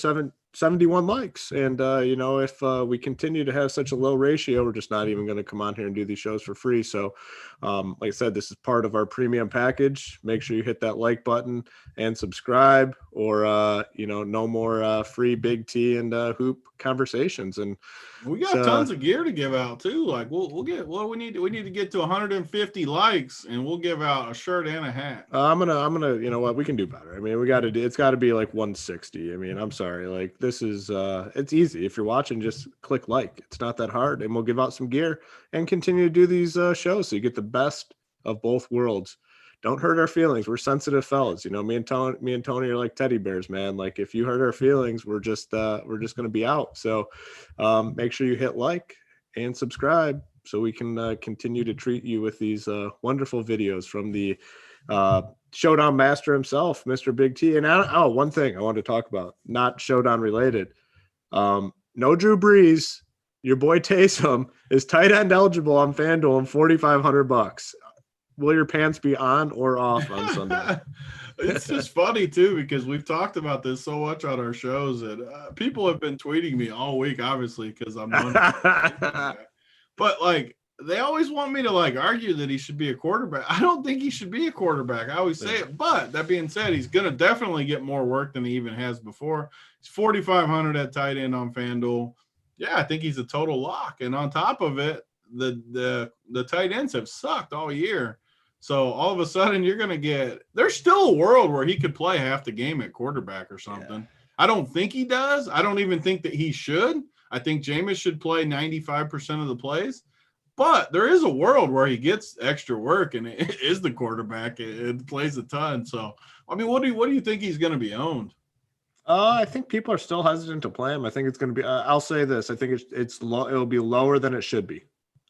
71 likes, and if we continue to have such a low ratio, we're just not even going to come on here and do these shows for free. So like I said, this is part of our premium package. Make sure you hit that like button and subscribe, or no more free Big T and Hoop conversations. And we got tons of gear to give out too. Like we'll get we need to get to 150 likes, and we'll give out a shirt and a hat. I'm gonna we can do better. I mean, it's got to be like 160. I mean, I'm sorry, like this is it's easy. If you're watching, just click like. It's not that hard, and we'll give out some gear and continue to do these shows so you get the best of both worlds. Don't hurt our feelings. We're sensitive fellas. Me and Tony are like teddy bears, man. Like if you hurt our feelings, we're just gonna be out. So make sure you hit like and subscribe so we can continue to treat you with these wonderful videos from the Showdown master himself, Mr. Big T. And one thing I wanted to talk about, not Showdown related. No Drew Brees. Your boy Taysom is tight end eligible on FanDuel and $4,500. Will your pants be on or off on Sunday? It's just funny too, because we've talked about this so much on our shows, and people have been tweeting me all week, obviously, because I'm but like they always want me to like argue that he should be a quarterback. I don't think he should be a quarterback. I always say it, but that being said, he's going to definitely get more work than he even has before. He's 4,500 at tight end on FanDuel. Yeah, I think he's a total lock, and on top of it, the tight ends have sucked all year. So all of a sudden you're going to get – there's still a world where he could play half the game at quarterback or something. Yeah. I don't think he does. I don't even think that he should. I think Jameis should play 95% of the plays. But there is a world where he gets extra work and is the quarterback and plays a ton. So, I mean, what do you think he's going to be owned? I think people are still hesitant to play him. I think it's going to be I'll say this. I think it's low. It'll be lower than it should be.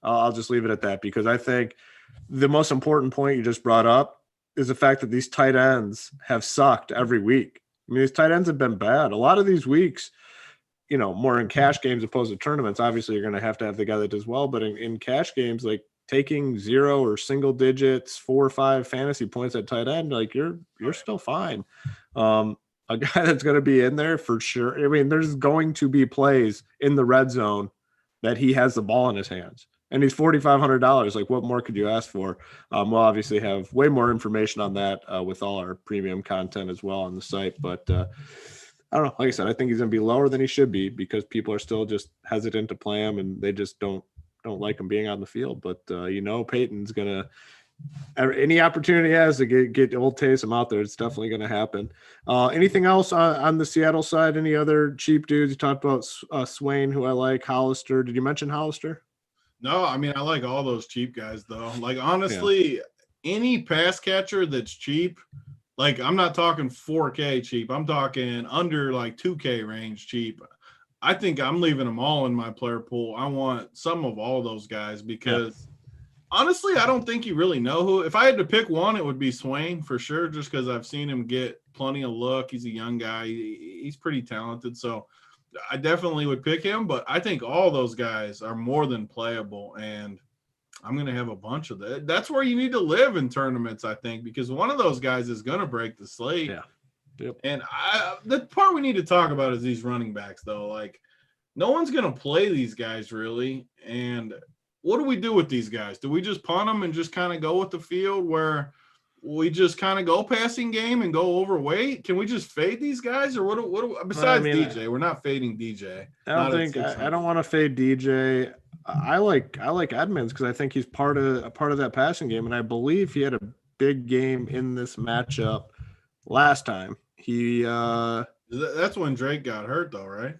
I'll just leave it at that, because I think – the most important point you just brought up is the fact that these tight ends have sucked every week. I mean, these tight ends have been bad. A lot of these weeks, more in cash games opposed to tournaments, obviously you're going to have the guy that does well. But in cash games, like taking 0 or single digits, 4 or 5 fantasy points at tight end, like you're still fine. A guy that's going to be in there for sure. I mean, there's going to be plays in the red zone that he has the ball in his hands. And he's $4,500. Like, what more could you ask for? We'll obviously have way more information on that with all our premium content as well on the site. But I don't know. Like I said, I think he's going to be lower than he should be, because people are still just hesitant to play him, and they just don't like him being on the field. But Peyton's going to any opportunity he has to get old Taysom out there, it's definitely going to happen. Anything else on the Seattle side? Any other cheap dudes? You talked about Swain, who I like. Hollister. Did you mention Hollister? No, I mean, I like all those cheap guys, though. Like, honestly, any pass catcher that's cheap, like, I'm not talking 4K cheap. I'm talking under, like, 2K range cheap. I think I'm leaving them all in my player pool. I want some of all those guys because, honestly, I don't think you really know who. If I had to pick one, it would be Swain for sure, just because I've seen him get plenty of look. He's a young guy. He's pretty talented, so – I definitely would pick him, but I think all those guys are more than playable, and I'm going to have a bunch of that. That's where you need to live in tournaments, I think, because one of those guys is going to break the slate. Yeah. Yep. And the part we need to talk about is these running backs, though. Like, no one's going to play these guys really. And what do we do with these guys? Do we just punt them and just kind of go with the field where we just kind of go passing game and go overweight? Can we just fade these guys, or what besides DJ? We're not fading DJ. I don't want to fade DJ. I like Edmonds because I think he's part of that passing game, and I believe he had a big game in this matchup last time. That's when Drake got hurt, though, right?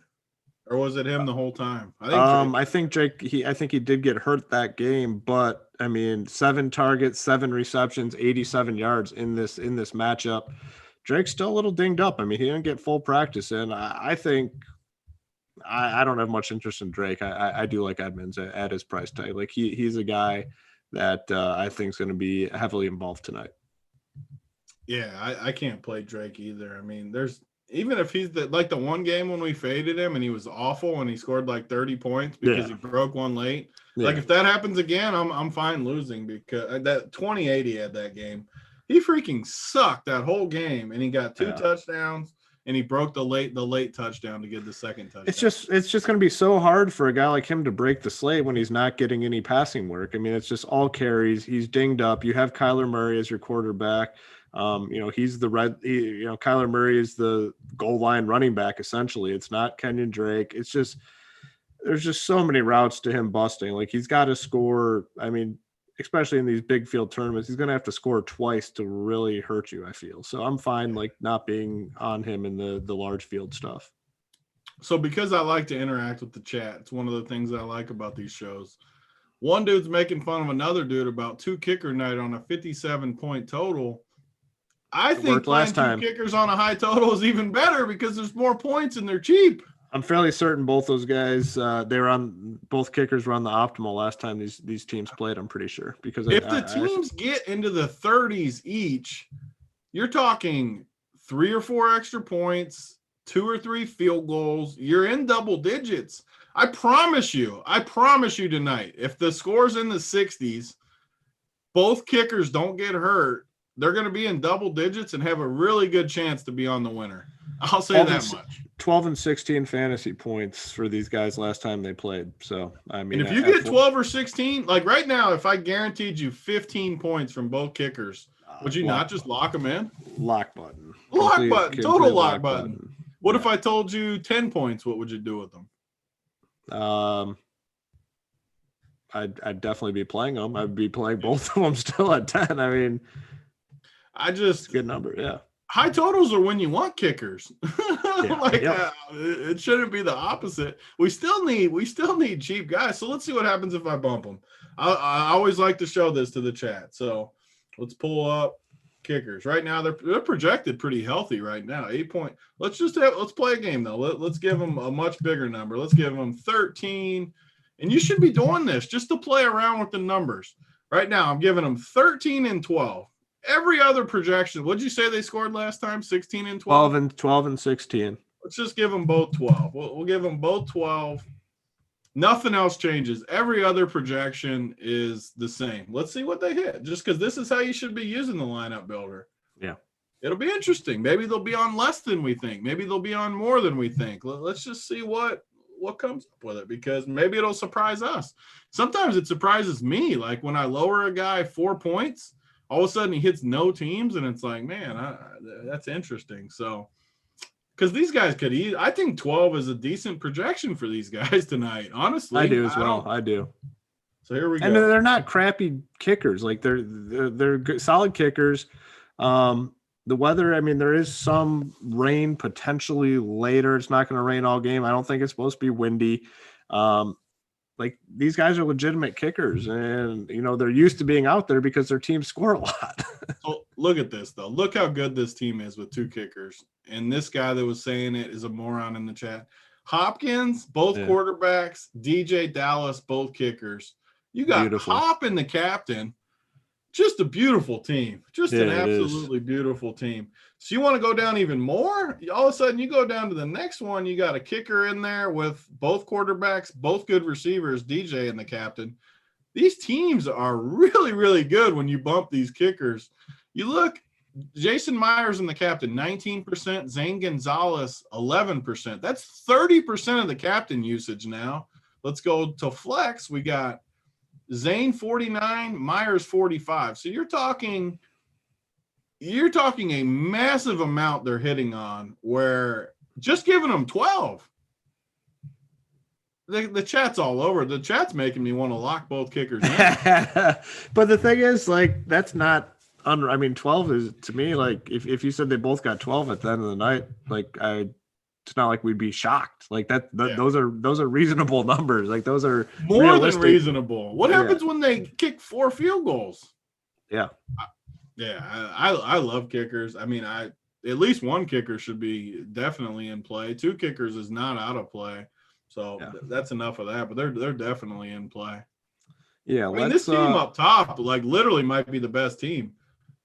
Or was it him the whole time? I think he did get hurt that game, but I mean, 7 targets, 7 receptions, 87 yards in this matchup. Drake's still a little dinged up. I mean, he didn't get full practice in. I think I don't have much interest in Drake. I do like Edmonds at his price tag. Like he's a guy that I think is going to be heavily involved tonight. Yeah, I can't play Drake either. I mean, even if he's the one game when we faded him and he was awful and he scored like 30 points because he broke one late. Yeah. Like if that happens again, I'm fine losing, because that 28 he had that game. He freaking sucked that whole game, and he got 2 touchdowns, and he broke the late touchdown to get the second touchdown. It's just going to be so hard for a guy like him to break the slate when he's not getting any passing work. I mean, it's just all carries. He's dinged up. You have Kyler Murray as your quarterback. He's Kyler Murray is the goal line running back, essentially. It's not Kenyon Drake. It's just, there's just so many routes to him busting. Like, he's got to score. I mean, especially in these big field tournaments, he's going to have to score twice to really hurt you, I feel. So I'm fine, like, not being on him in the large field stuff. So because I like to interact with the chat, it's one of the things I like about these shows. One dude's making fun of another dude about 2 kicker night on a 57-point total. I think playing 2 kickers on a high total is even better because there's more points and they're cheap. I'm fairly certain both those guys, both kickers were on the optimal last time these teams played. I'm pretty sure, because if the teams get into the 30s each, you're talking 3 or 4 extra points, 2 or 3 field goals. You're in double digits. I promise you tonight, if the score's in the 60s, both kickers don't get hurt, they're going to be in double digits and have a really good chance to be on the winner. I'll say that much. 12 and 16 fantasy points for these guys last time they played. So, I mean, and if you get 12 or 16, like right now, if I guaranteed you 15 points from both kickers, would you not just lock them in? Lock button. Total lock button. What if I told you 10 points? What would you do with them? I'd definitely be playing them. I'd be playing both of them still at 10. I mean, it's a good number. Yeah. High totals are when you want kickers. It shouldn't be the opposite. We still need cheap guys. So let's see what happens if I bump them. I always like to show this to the chat. So let's pull up kickers. Right now they're projected pretty healthy right now. 8 point. Let's play a game though. Let's give them a much bigger number. Let's give them 13. And you should be doing this just to play around with the numbers. Right now I'm giving them 13 and 12. Every other projection, what'd you say they scored last time? 16 and 12? 12 and 16. Let's just give them both 12. We'll give them both 12. Nothing else changes. Every other projection is the same. Let's see what they hit, just because this is how you should be using the lineup builder. Yeah. It'll be interesting. Maybe they'll be on less than we think. Maybe they'll be on more than we think. Let's just see what comes up with it, because maybe it'll surprise us. Sometimes it surprises me. Like when I lower a guy 4 points, all of a sudden he hits no teams, and it's like, man, that's interesting. So, because these guys I think 12 is a decent projection for these guys tonight. Honestly, I do as well. I do. So here we go. And they're not crappy kickers. Like they're good, solid kickers. The weather, I mean, there is some rain potentially later. It's not going to rain all game. I don't think it's supposed to be windy. Like these guys are legitimate kickers, and they're used to being out there because their teams score a lot. So look at this though. Look how good this team is with 2 kickers. And this guy that was saying it is a moron in the chat. Hopkins, both quarterbacks, DJ Dallas, both kickers. You got beautiful. Hop in the captain. Just a beautiful team. Just an absolutely beautiful team. So you want to go down even more? All of a sudden you go down to the next one. You got a kicker in there with both quarterbacks, both good receivers, DJ and the captain. These teams are really, really good when you bump these kickers. You look, Jason Myers and the captain, 19%. Zane Gonzalez, 11%. That's 30% of the captain usage now. Let's go to flex. We got Zane 49, Myers 45. So you're talking a massive amount they're hitting on, where just giving them 12. The chat's all over. The chat's making me want to lock both kickers in. But the thing is, like, that's not I mean, 12 is, to me, like, if you said they both got 12 at the end of the night, like, it's not like we'd be shocked. Like those are reasonable numbers. Like, those are more realistic. than reasonable. What happens when they kick 4 field goals? Yeah. I love kickers. I mean, at least one kicker should be definitely in play. 2 kickers is not out of play. So that's enough of that, but they're definitely in play. Yeah. I mean, this team up top, like, literally might be the best team.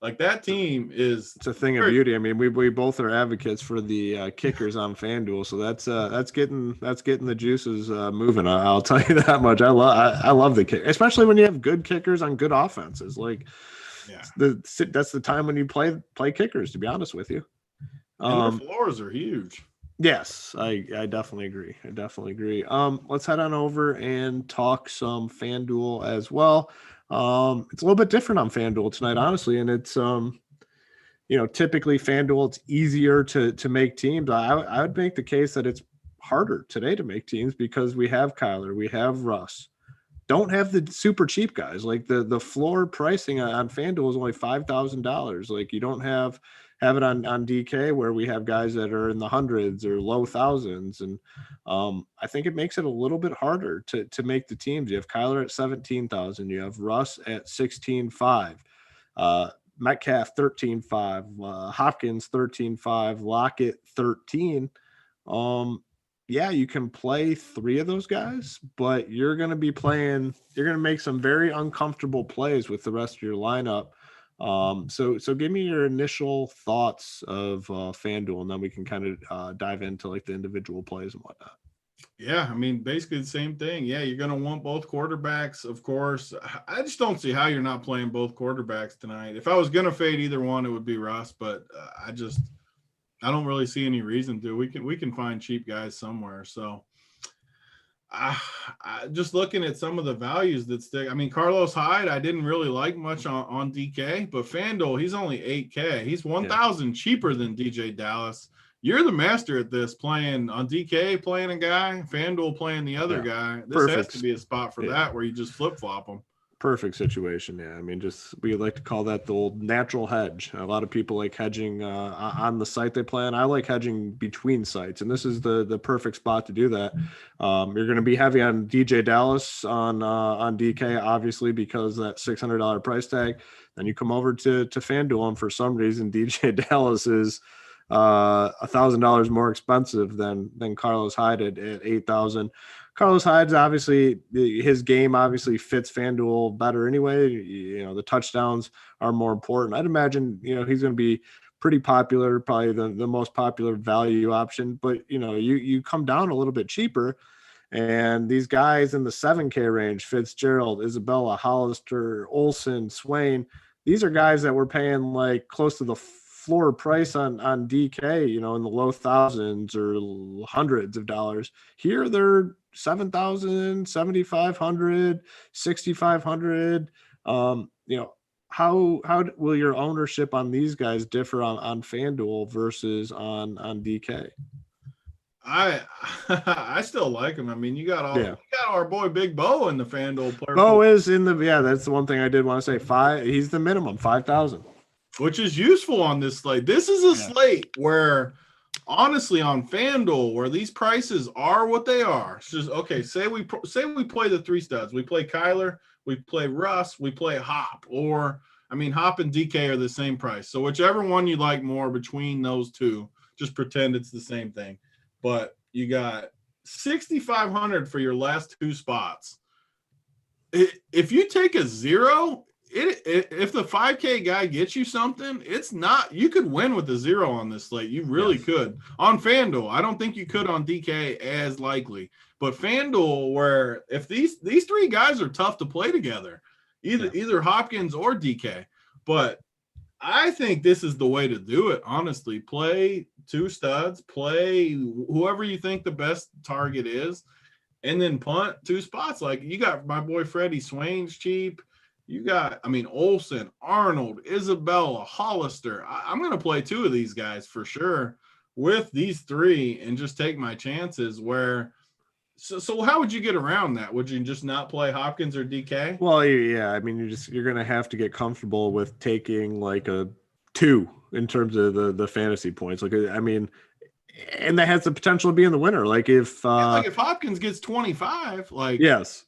Like, that team is. It's a thing of beauty. I mean, we both are advocates for the kickers on FanDuel, so that's getting the juices moving. I'll tell you that much. I love the kick, especially when you have good kickers on good offenses. Like, that's the time when you play kickers. To be honest with you, and the floors are huge. Yes, I definitely agree. Let's head on over and talk some FanDuel as well. It's a little bit different on FanDuel tonight, honestly, and it's typically FanDuel, it's easier to make teams. I would make the case that it's harder today to make teams because we have Kyler, we have Russ. Don't have the super cheap guys. Like, the floor pricing on FanDuel is only $5,000. Like, you don't have it on DK, where we have guys that are in the hundreds or low thousands. And I think it makes it a little bit harder to make the teams. You have Kyler at 17,000. You have Russ at 16,500. Metcalf 13,500. Hopkins 13,500. Lockett 13,000. Yeah, you can play 3 of those guys, but you're going to make some very uncomfortable plays with the rest of your lineup. So give me your initial thoughts of FanDuel, and then we can kind of dive into, like, the individual plays and whatnot. Yeah, I mean, basically the same thing. Yeah, you're going to want both quarterbacks, of course. I just don't see how you're not playing both quarterbacks tonight. If I was going to fade either one, it would be Russ, but I don't really see any reason to. We can find cheap guys somewhere. So just looking at some of the values that stick. I mean, Carlos Hyde, I didn't really like much on DK, but FanDuel, he's only $8K. He's 1,000 cheaper than DJ Dallas. You're the master at this, playing on DK, playing a guy, FanDuel playing the other guy. This has to be a spot for that, where you just flip-flop them. Perfect situation. Yeah. I mean, we like to call that the old natural hedge. A lot of people like hedging on the site they play on. I like hedging between sites, and this is the perfect spot to do that. You're going to be heavy on DJ Dallas on DK, obviously, because that $600 price tag. Then you come over to FanDuel, and for some reason DJ Dallas is $1,000 more expensive than Carlos Hyde at $8,000. Carlos Hyde's obviously, his game obviously fits FanDuel better anyway. The touchdowns are more important. I'd imagine, he's going to be pretty popular, probably the most popular value option. But, you come down a little bit cheaper, and these guys in the 7K range, Fitzgerald, Isabella, Hollister, Olsen, Swain, these are guys that we're paying like close to the floor price on DK, in the low thousands or hundreds of dollars. Here they're 7,000, 7,500, 6,500. How will your ownership on these guys differ on FanDuel versus on DK? I still like him. I mean, you got our boy Big Bo in the FanDuel player. Bo is in the that's the one thing I did want to say. He's the minimum 5,000, which is useful on this slate. This is a slate where, honestly, on FanDuel, where these prices are what they are. It's just, okay, say we play the 3 studs. We play Kyler, we play Russ, we play Hop. Hop and DK are the same price. So whichever one you like more between those two, just pretend it's the same thing. But you got 6,500 for your last 2 spots. If you take a 0, if the 5K guy gets you something, you could win with a 0 on this slate. You really could. On FanDuel, I don't think you could on DK as likely. But FanDuel, where if these 3 guys are tough to play together, either Hopkins or DK. But I think this is the way to do it, honestly. Play two studs, play whoever you think the best target is, and then punt two spots. Like you got my boy Freddie Swain's cheap. You got, Olsen, Arnold, Isabella, Hollister. I'm going to play two of these guys for sure with these three and just take my chances where – so how would you get around that? Would you just not play Hopkins or DK? Well, yeah. I mean, you're going to have to get comfortable with taking like a 2 in terms of the fantasy points. Like, I mean, and that has the potential of being the winner. Like if Hopkins gets 25, like yes.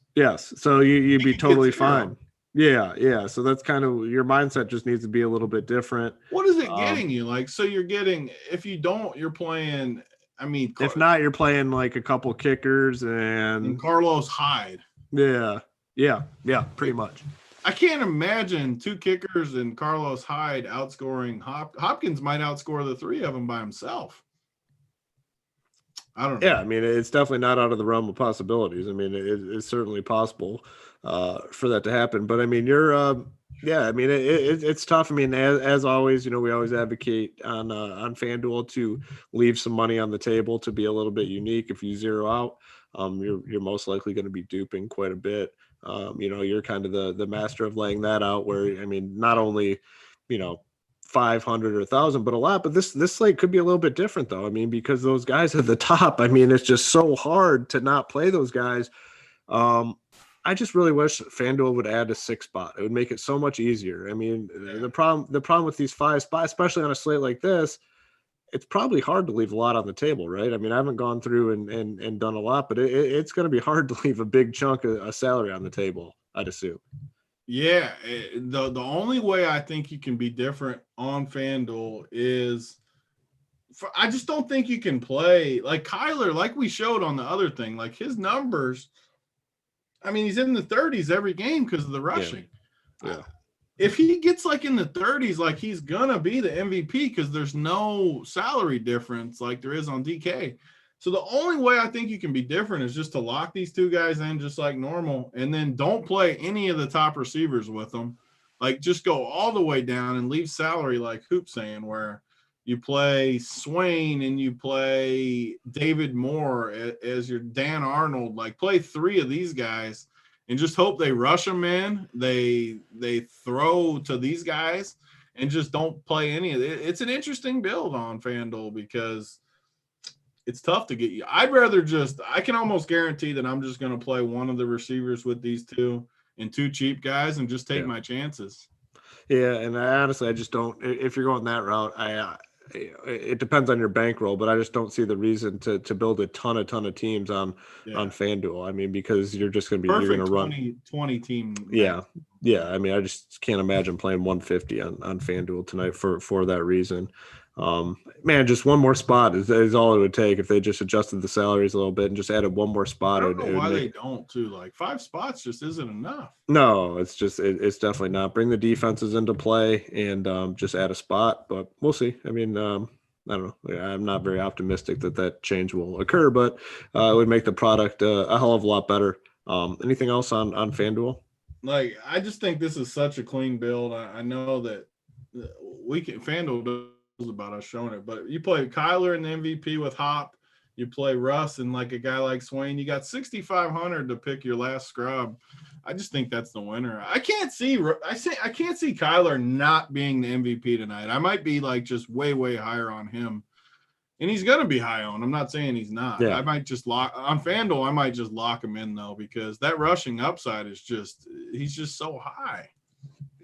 So you'd be totally fine. Yeah. So that's kind of your mindset just needs to be a little bit different. What is it getting you? Like, so you're getting, if you don't, you're playing. If not, you're playing like a couple kickers and Carlos Hyde. Yeah, pretty much. I can't imagine 2 kickers and Carlos Hyde outscoring Hopkins might outscore the 3 of them by himself. I don't know. Yeah, I mean, it's definitely not out of the realm of possibilities. I mean, it's certainly possible for that to happen. But I mean, it's tough. I mean, as always, we always advocate on FanDuel to leave some money on the table to be a little bit unique. If you zero out, you're most likely going to be duping quite a bit. You're kind of the master of laying that out. Where I mean, not only 500 or 1,000, but a lot. But this slate could be a little bit different, though. I mean, because those guys at the top. I mean, it's just so hard to not play those guys. I just really wish FanDuel would add a 6 spot. It would make it so much easier. I mean, the problem with these 5 spots, especially on a slate like this, it's probably hard to leave a lot on the table, right? I mean, I haven't gone through and done a lot, but it's going to be hard to leave a big chunk of a salary on the table, I'd assume. Yeah, the only way I think you can be different on FanDuel is I just don't think you can play like Kyler, like we showed on the other thing, like his numbers. I mean, he's in the 30s every game because of the rushing. Yeah. If he gets like in the 30s, like he's gonna be the MVP because there's no salary difference like there is on DK. So the only way I think you can be different is just to lock these 2 guys in just like normal, and then don't play any of the top receivers with them. Like just go all the way down and leave salary like Hoop saying, where you play Swain and you play David Moore as your Dan Arnold. Like play 3 of these guys and just hope they rush them in. They throw to these guys and just don't play any of it. It's an interesting build on FanDuel because it's tough to get you. I can almost guarantee that I'm just going to play one of the receivers with these 2 and 2 cheap guys and just take my chances. Yeah, and honestly, I just don't. If you're going that route, it depends on your bankroll, but I just don't see the reason to build a ton of teams on FanDuel. I mean, because you're just going to be perfect, you're going to run 20 team. Yeah. I mean, I just can't imagine playing 150 on FanDuel tonight for that reason. Man, just one more spot is all it would take if they just adjusted the salaries a little bit and just added one more spot. I don't know why they don't too. Like 5 spots just isn't enough. No, it's just it's definitely not. Bring the defenses into play and just add a spot, but we'll see. I mean, I don't know. I'm not very optimistic that change will occur, but it would make the product a hell of a lot better. Anything else on FanDuel? Like, I just think this is such a clean build. I know that FanDuel does about us showing it, but you play Kyler in the MVP with Hop, you play Russ and like a guy like Swain, you got 6,500 to pick your last scrub. I just think that's the winner. I can't see Kyler not being the MVP tonight. I might be like just way higher on him, and he's gonna be high on. I'm not saying he's not. Yeah. I might just lock on FanDuel. I might just lock him in though, because that rushing upside is he's just so high.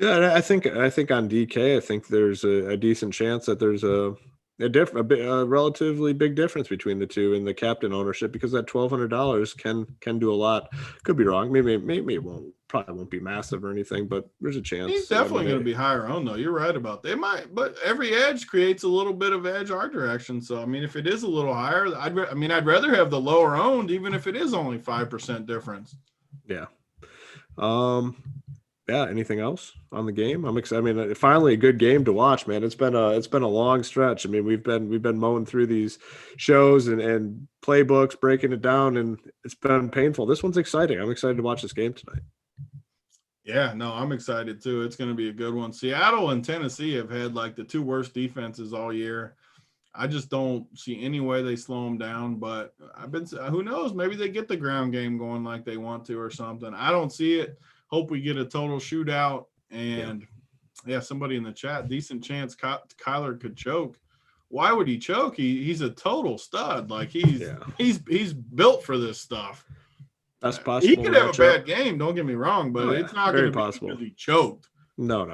Yeah, I think on DK, I think there's a decent chance that there's a relatively big difference between the 2 in the captain ownership, because that $1,200 can do a lot. Could be wrong. Maybe it probably won't be massive or anything, but there's a chance. He's definitely going to be higher on though. You're right about that. It might, but every edge creates a little bit of edge our direction. So I mean, if it is a little higher, I'd rather have the lower owned, even if it is only 5% difference. Yeah. Yeah. Anything else on the game? I'm excited. I mean, finally a good game to watch, man. It's been a long stretch. I mean, we've been mowing through these shows and playbooks, breaking it down, and it's been painful. This one's exciting. I'm excited to watch this game tonight. Yeah, no, I'm excited too. It's going to be a good one. Seattle and Tennessee have had like the two worst defenses all year. I just don't see any way they slow them down. But who knows? Maybe they get the ground game going like they want to or something. I don't see it. Hope we get a total shootout. And yeah, somebody in the chat, decent chance Kyler could choke. Why would he choke? He's a total stud. Like he's built for this stuff. Best possible. He could have matchup. a bad game. Don't get me wrong, but it's not going to be possible because he choked. No.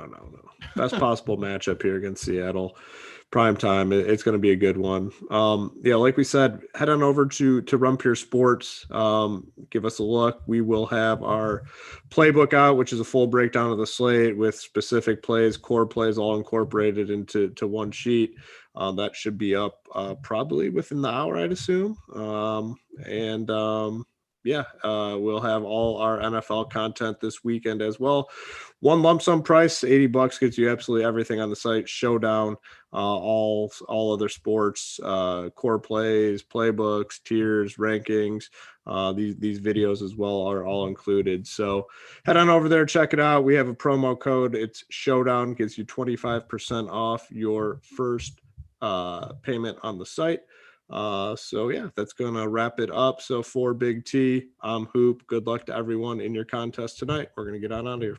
Best possible matchup here against Seattle. Prime time. It's going to be a good one. Like we said, head on over to Run Pure Sports. Give us a look. We will have our playbook out, which is a full breakdown of the slate with specific plays, core plays, all incorporated into one sheet. That should be up probably within the hour, I'd assume. We'll have all our NFL content this weekend as well. One lump sum price, $80 gets you absolutely everything on the site. Showdown, all other sports, core plays, playbooks, tiers, rankings. These videos as well are all included. So head on over there, check it out. We have a promo code. It's Showdown, gives you 25% off your first payment on the site. That's going to wrap it up. So for Big T, I'm Hoop. Good luck to everyone in your contest tonight. We're going to get on out of here.